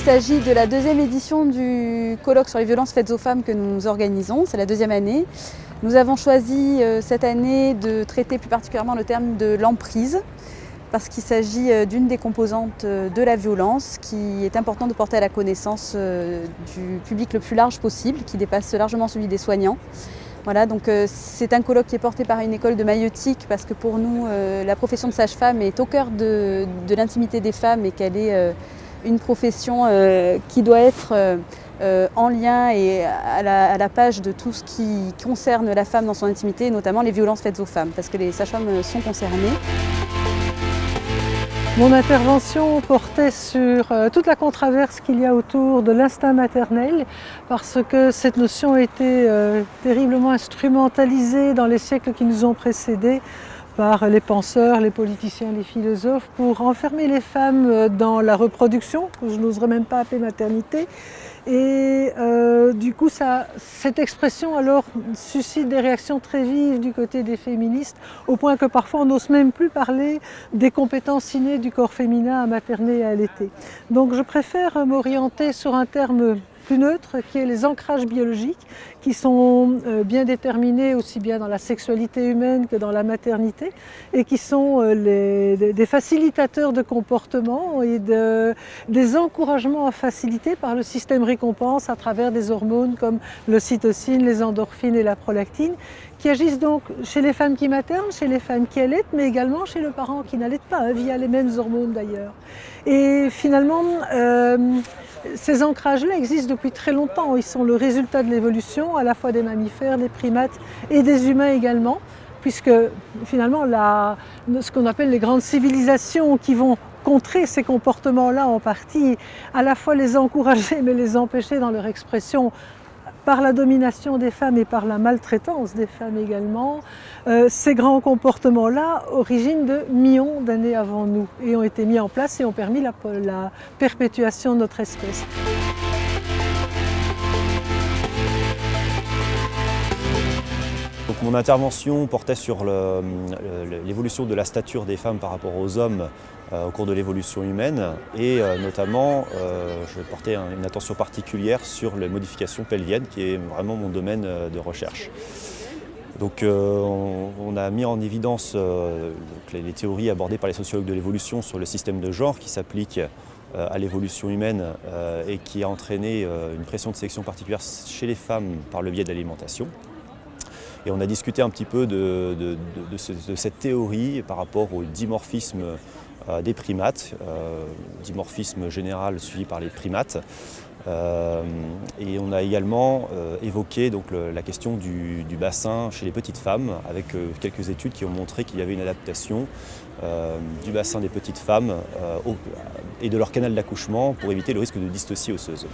s'agit de la deuxième édition du colloque sur les violences faites aux femmes que nous organisons, c'est la deuxième année. Nous avons choisi cette année de traiter plus particulièrement le terme de l'emprise, parce qu'il s'agit d'une des composantes de la violence qui est important de porter à la connaissance du public le plus large possible, qui dépasse largement celui des soignants. Voilà, donc c'est un colloque qui est porté par une école de maïeutique parce que pour nous, la profession de sage-femme est au cœur de l'intimité des femmes et qu'elle est une profession qui doit être en lien et à la page de tout ce qui concerne la femme dans son intimité, notamment les violences faites aux femmes, parce que les sages-femmes sont concernées. Mon intervention portait sur toute la controverse qu'il y a autour de l'instinct maternel, parce que cette notion a été terriblement instrumentalisée dans les siècles qui nous ont précédés par les penseurs, les politiciens, les philosophes, pour enfermer les femmes dans la reproduction, que je n'oserais même pas appeler maternité. Et du coup, cette expression alors suscite des réactions très vives du côté des féministes, au point que parfois on n'ose même plus parler des compétences innées du corps féminin à materner et à allaiter. Donc je préfère m'orienter sur un terme plus neutre, qui est les ancrages biologiques, qui sont bien déterminés aussi bien dans la sexualité humaine que dans la maternité, et qui sont des facilitateurs de comportement et des encouragements à faciliter par le système récompense à travers des hormones comme l'ocytocine, les endorphines et la prolactine, qui agissent donc chez les femmes qui maternent, chez les femmes qui allaitent, mais également chez le parent qui n'allaite pas, via les mêmes hormones d'ailleurs. Et finalement, ces ancrages-là existent depuis très longtemps. Ils sont le résultat de l'évolution, à la fois des mammifères, des primates et des humains également, puisque finalement, ce qu'on appelle les grandes civilisations qui vont contrer ces comportements-là en partie, à la fois les encourager mais les empêcher dans leur expression par la domination des femmes et par la maltraitance des femmes également, ces grands comportements-là originent de millions d'années avant nous et ont été mis en place et ont permis la perpétuation de notre espèce. Donc mon intervention portait sur l'évolution de la stature des femmes par rapport aux hommes au cours de l'évolution humaine et notamment je portais une attention particulière sur les modifications pelviennes qui est vraiment mon domaine de recherche. Donc on a mis en évidence les théories abordées par les sociologues de l'évolution sur le système de genre qui s'applique à l'évolution humaine et qui a entraîné une pression de sélection particulière chez les femmes par le biais de l'alimentation. Et on a discuté un petit peu de cette théorie par rapport au dimorphisme des primates, dimorphisme général suivi par les primates. Et on a également évoqué donc, la question du bassin chez les petites femmes, avec quelques études qui ont montré qu'il y avait une adaptation du bassin des petites femmes et de leur canal d'accouchement pour éviter le risque de dystocie osseuse.